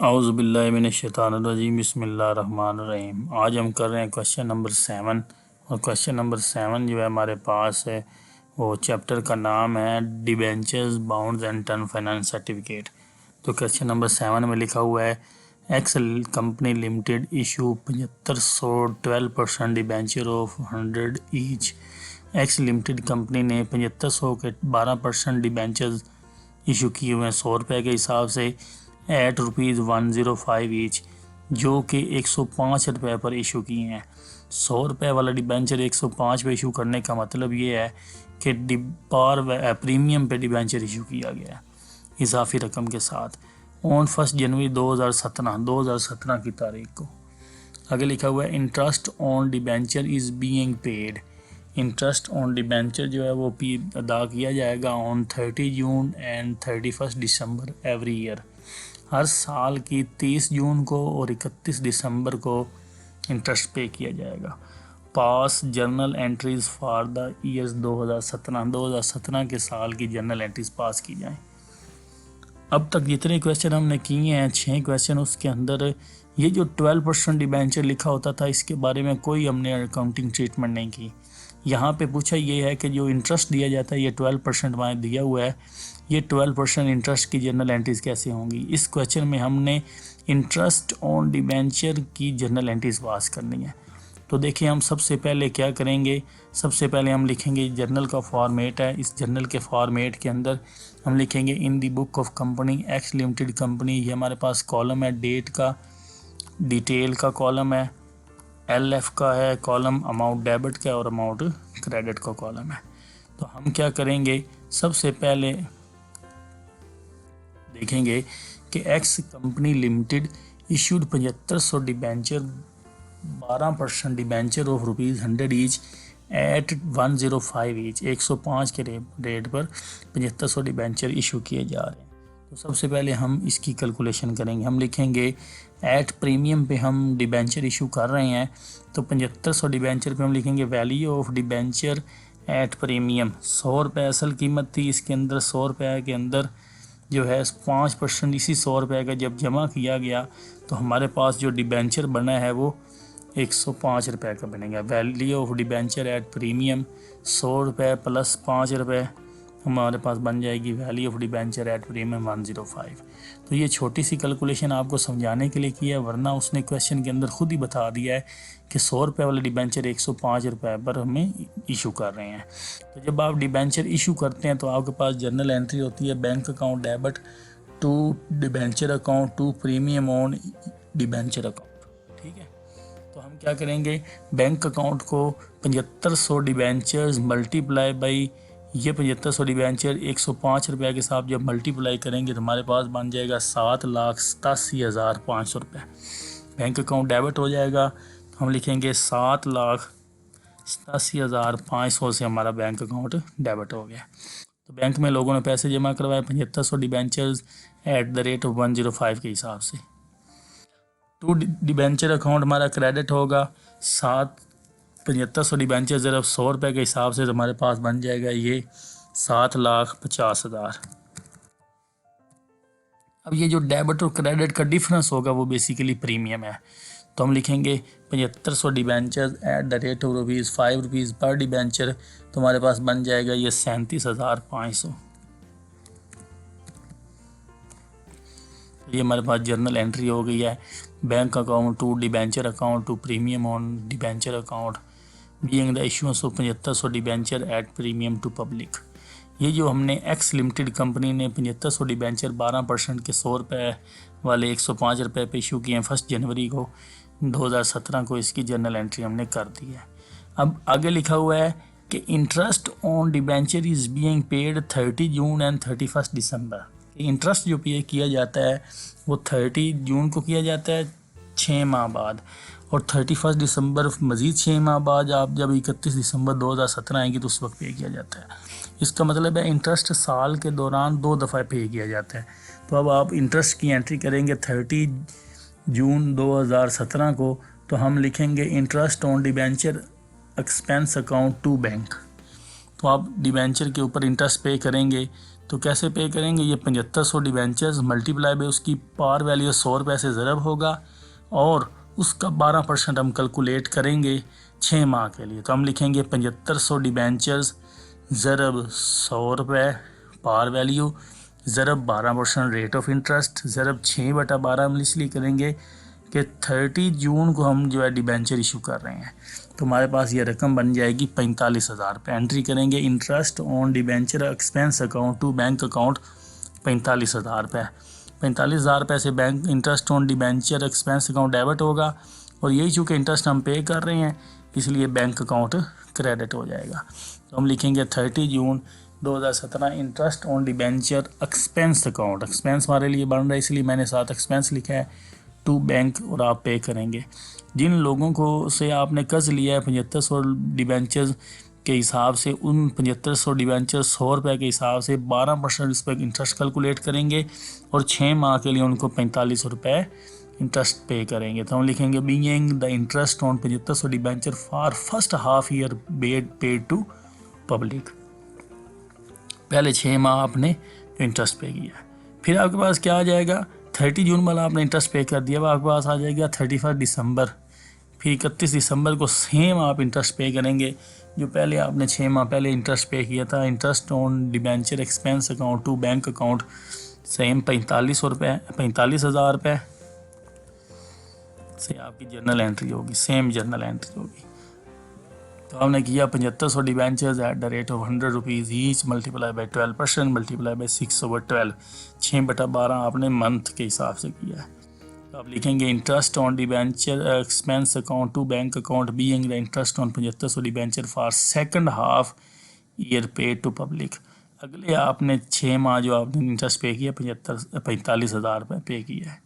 औज़ुबिल्लाहिमिनश्शैतानिर्रजीम बिस्मिल्लाहिर्रहमानिर्रहीम। आज हम कर रहे हैं क्वेश्चन नंबर 7। और क्वेश्चन नंबर 7 जो है हमारे पास है वो चैप्टर का नाम है debentures bounds and term finance certificate. तो क्वेश्चन नंबर 7 में लिखा हुआ है x company limited issue 7500 12% debenture of 100 each. X limited company ने 7500 के 12% डिबेंचर्स इशू किए हुए हैं 100 रुपये के हिसाब से एट ₹105 ईच, जो कि 105 रुपये पर इशू किए हैं। 100 रुपये वाला डिबेंचर 105 पे इशू करने का मतलब ये है कि प्रीमियम पे डिबेंचर इशू किया गया है इजाफी रकम के साथ ऑन 1 जनवरी 2017 की तारीख को। आगे लिखा हुआ है interest on debenture is being paid. Interest on debenture जो है वो अदा किया जाएगा on 30 June and 31 December every year. हर साल की 30 जून को और 31 दिसंबर को इंटरेस्ट पे किया जाएगा। पास journal entries for the years 2017 के साल की जर्नल एंट्रीज पास की जाएं। अब तक जितने क्वेश्चन हमने किए हैं 6 क्वेश्चन, उसके अंदर ये जो 12% डिबेंचर लिखा होता था इसके बारे में कोई हमने अकाउंटिंग ट्रीटमेंट नहीं की। यहाँ पे पूछा ये है कि जो इंटरेस्ट दिया जाता है ये 12% वहाँ दिया हुआ है, ये 12% इंटरेस्ट की जर्नल एंट्रीज कैसे होंगी। इस क्वेश्चन में हमने इंटरेस्ट ऑन डिबेंचर की जर्नल एंट्रीज पास करनी है। तो देखिए हम सबसे पहले क्या करेंगे, सबसे पहले हम लिखेंगे जर्नल का फॉर्मेट है। इस जर्नल के फॉर्मेट के अंदर हम लिखेंगे in the book of company X limited company. ये हमारे पास कॉलम है डेट का, डिटेल का कॉलम है, LF का है कॉलम, अमाउंट डेबिट का और अमाउंट क्रेडिट का कॉलम है। तो हम क्या करेंगे, सबसे पहले देखेंगे कि x company limited issued 7500 debenture 12% debenture of ₹100 each eight 105 each. 105 के रेट पर 7500 डिबेंचर इशू किए जा रहे हैं। तो सबसे पहले हम इसकी कैलकुलेशन करेंगे। हम लिखेंगे एट प्रीमियम पे हम डिबेंचर इशू कर रहे हैं, तो 7500 डिबेंचर पे हम लिखेंगे value of debenture at premium. 100 रुपये असल कीमत थी, इसके अंदर 100 रुपये के अंदर जो है 5% इसी 100 रुपये का जब जमा किया गया तो हमारे पास जो डिबेंचर बना है वो 105 रुपये का बनेगा। Value of debenture at premium 100 रुपये प्लस 5 रुपये हमारे पास बन जाएगी value of debenture at premium 105। तो ये छोटी सी कैलकुलेशन आपको समझाने के लिए किया है, वरना उसने क्वेश्चन के अंदर खुद ही बता दिया है कि 100 रुपये वाले डिबेंचर 105 रुपये पर हमें इशू कर रहे हैं। तो जब आप डिबेंचर इशू करते हैं तो आपके पास जर्नल एंट्री होती है bank account debit to debenture account to premium on debenture account. ठीक है, तो हम क्या करेंगे, बैंक अकाउंट को 7500 डिबेंचर्स मल्टीप्लाई बाई ये 7500 डिबेंचर 105 रुपये के साथ जब मल्टीप्लाई करेंगे तो हमारे पास बन जाएगा 7,87,500 रुपये। बैंक अकाउंट डेबिट हो जाएगा तो हम लिखेंगे 7,87,500 से हमारा बैंक अकाउंट डेबिट हो गया। तो बैंक में लोगों ने पैसे जमा करवाए 7500 debentures at the rate of 105 के हिसाब से। टू डिबेंचर अकाउंट हमारा क्रेडिट होगा 7500 डिबेंचर ज़रा 100 रुपये के हिसाब से तो हमारे पास बन जाएगा ये 7,50,000। अब ये जो डेबिट और क्रेडिट का डिफरेंस होगा वो बेसिकली प्रीमियम है। तो हम लिखेंगे 7500 debenture eight the rate of ₹5 पर डिबेंचर, तो हमारे पास बन जाएगा ये 37,500। ये हमारे पास जर्नल एंट्री हो गई है bank account to debenture account to premium on debenture account being the issuance of 7500 debenture at premium to public. ये जो हमने एक्स लिमिटेड कंपनी ने 7500 डिबेंचर 12% के 100 रुपये वाले 105 रुपये पे इशू किए हैं 1 जनवरी को 2017 को, इसकी जर्नल एंट्री हमने कर दी है। अब आगे लिखा हुआ है कि interest on debenture is being paid 30 June and 31 December. Interest जो पे किया जाता है वो 30 जून को किया जाता है 6 माह बाद, और 31 दिसंबर मज़ीद 6 माह बाद आप जब 31 दिसंबर 2017 आएंगी तो उस वक्त पे किया जाता है। इसका मतलब है इंटरेस्ट साल के दौरान 2 दफ़ा पे किया जाता है। तो अब आप इंटरेस्ट की एंट्री करेंगे 30 जून 2017 को, तो हम लिखेंगे interest on debenture expense account to bank. तो आप डिबेंचर के ऊपर इंटरेस्ट पे करेंगे तो कैसे पे करेंगे, ये 7500 डिबेंचर्स मल्टीप्लाई बाय उसकी पार वैल्यू 100 रुपये से ज़रब होगा और उसका 12% हम कैलकुलेट करेंगे 6 माह के लिए। तो हम लिखेंगे 7500 डिबेंचर्स ज़रब 100 रुपये पार वैल्यू ज़रब 12% रेट ऑफ इंटरेस्ट ज़रब 6/12 हम इसलिए करेंगे कि 30 जून को हम जो है डिबेंचर इशू कर रहे हैं। तो हमारे पास ये रकम बन जाएगी 45,000 रुपये। एंट्री करेंगे interest on debenture expense account to bank account 45,000 रुपये। 45,000 रुपये से bank interest on debenture expense account debit होगा और यही चूँकि इंटरेस्ट हम पे कर रहे हैं इसलिए बैंक अकाउंट क्रेडिट हो जाएगा। तो हम लिखेंगे 30 जून 2017 interest on debenture expense account. Expense हमारे लिए बन रहा है इसलिए मैंने साथ एक्सपेंस लिखा है टू बैंक और आप पे करेंगे। जिन लोगों को से आपने कर्ज लिया है 7500 डिबेंचर्स के हिसाब से, उन 7500 डिबेंचर 100 रुपये के हिसाब से 12% इस पर इंटरेस्ट कैलकुलेट करेंगे और 6 माह के लिए उनको 4500 रुपये इंटरेस्ट पे करेंगे। तो हम लिखेंगे being the interest on 7500 debenture for first half year paid to public. पहले 6 माह आपने इंटरेस्ट पे किया, फिर आपके पास क्या आ जाएगा, 30 जून वाला आपने इंटरेस्ट पे कर दिया, वो आपके पास आ जाएगा 31 दिसंबर। फिर 31 दिसंबर को सेम आप इंटरेस्ट पे करेंगे जो पहले आपने 6 माह पहले इंटरेस्ट पे किया था। Interest on debenture expense account to bank account same 45,000 रुपये से आपकी जर्नल एंट्री होगी, सेम जर्नल एंट्री होगी। तो हमने किया 7500 debentures at the rate of 100 rupees each multiply by 12% multiply by 6/12 6/12 आपने मंथ के हिसाब से किया है। तो आप लिखेंगे interest on debenture expense account to bank account being the interest on 7500 debenture for second half year paid to public. अगले आपने 6 माह जो आपने इंटरेस्ट पे किया 45,000 रुपये पे किया है।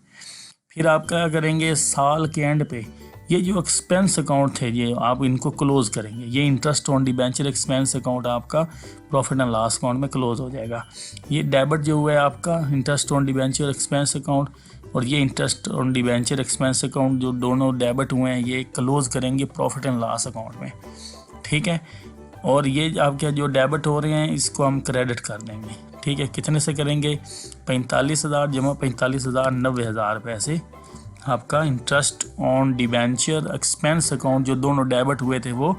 फिर आप क्या करेंगे, साल के एंड पे ये जो एक्सपेंस अकाउंट थे ये आप इनको क्लोज़ करेंगे। ये interest on debenture expense account आपका प्रॉफिट एंड लॉस अकाउंट में क्लोज़ हो जाएगा। ये डेबिट जो हुआ है आपका interest on debenture expense account और ये interest on debenture expense account जो दोनों डेबिट हुए हैं ये क्लोज़ करेंगे प्रॉफिट एंड लॉस अकाउंट में, ठीक है। और ये आपके जो डेबिट हो रहे हैं इसको हम क्रेडिट कर देंगे, ठीक है। कितने से करेंगे, 45,000 जमा 45,000 90,000 रुपये से आपका interest on debenture expense account जो दोनों डेबिट हुए थे वो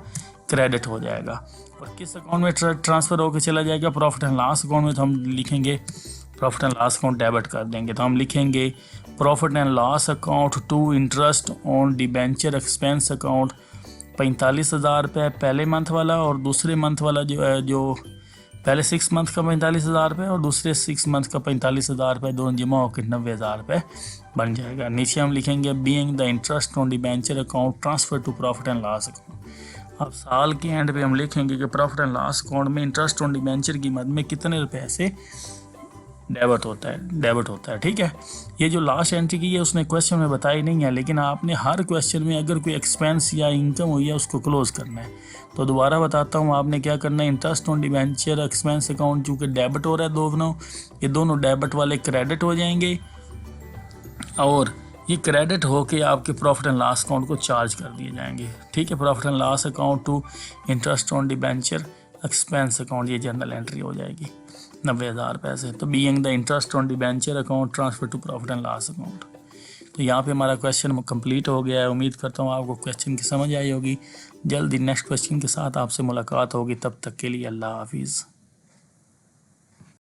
क्रेडिट हो जाएगा। और किस अकाउंट में ट्रांसफ़र होकर चला जाएगा, प्रॉफिट एंड लॉस अकाउंट में। तो हम लिखेंगे profit and loss account debit कर देंगे। तो हम लिखेंगे profit and loss account to interest on debenture expense account 45,000 रुपये पहले मंथ वाला और दूसरे मंथ वाला जो है, जो पहले 6 मंथ का 45,000 रुपये और दूसरे 6 मंथ का 45,000 रुपये, दोनों जमा होकर 90,000 रुपये बन जाएगा। नीचे हम लिखेंगे being the interest on debenture account transfer to profit and loss account. अब साल के एंड पे हम लिखेंगे कि प्रॉफिट एंड लॉस अकाउंट में इंटरेस्ट ऑन डिबेंचर की मद में कितने रुपए से डेबिट होता है, ठीक है। ये जो लास्ट एंट्री की है उसने क्वेश्चन में बताई नहीं है, लेकिन आपने हर क्वेश्चन में अगर कोई एक्सपेंस या इनकम हुई है उसको क्लोज करना है। तो दोबारा बताता हूँ, आपने क्या करना है, interest on debenture expense account चूँकि डेबिट हो रहा है दोनों, ये दोनों डेबिट वाले क्रेडिट हो जाएंगे और ये क्रेडिट होके आपके प्रॉफिट एंड लॉस अकाउंट को चार्ज कर दिए जाएंगे, ठीक है। Profit and loss account to interest on debenture expense account ये जनरल एंट्री हो जाएगी 90,000 रुपये से। तो being the interest on debenture account transfer to profit and loss account. तो यहाँ पे हमारा क्वेश्चन कंप्लीट हो गया है। उम्मीद करता हूँ आपको क्वेश्चन की समझ आई होगी। जल्दी नेक्स्ट क्वेश्चन के साथ आपसे मुलाकात होगी, तब तक के लिए अल्लाह हाफिज़।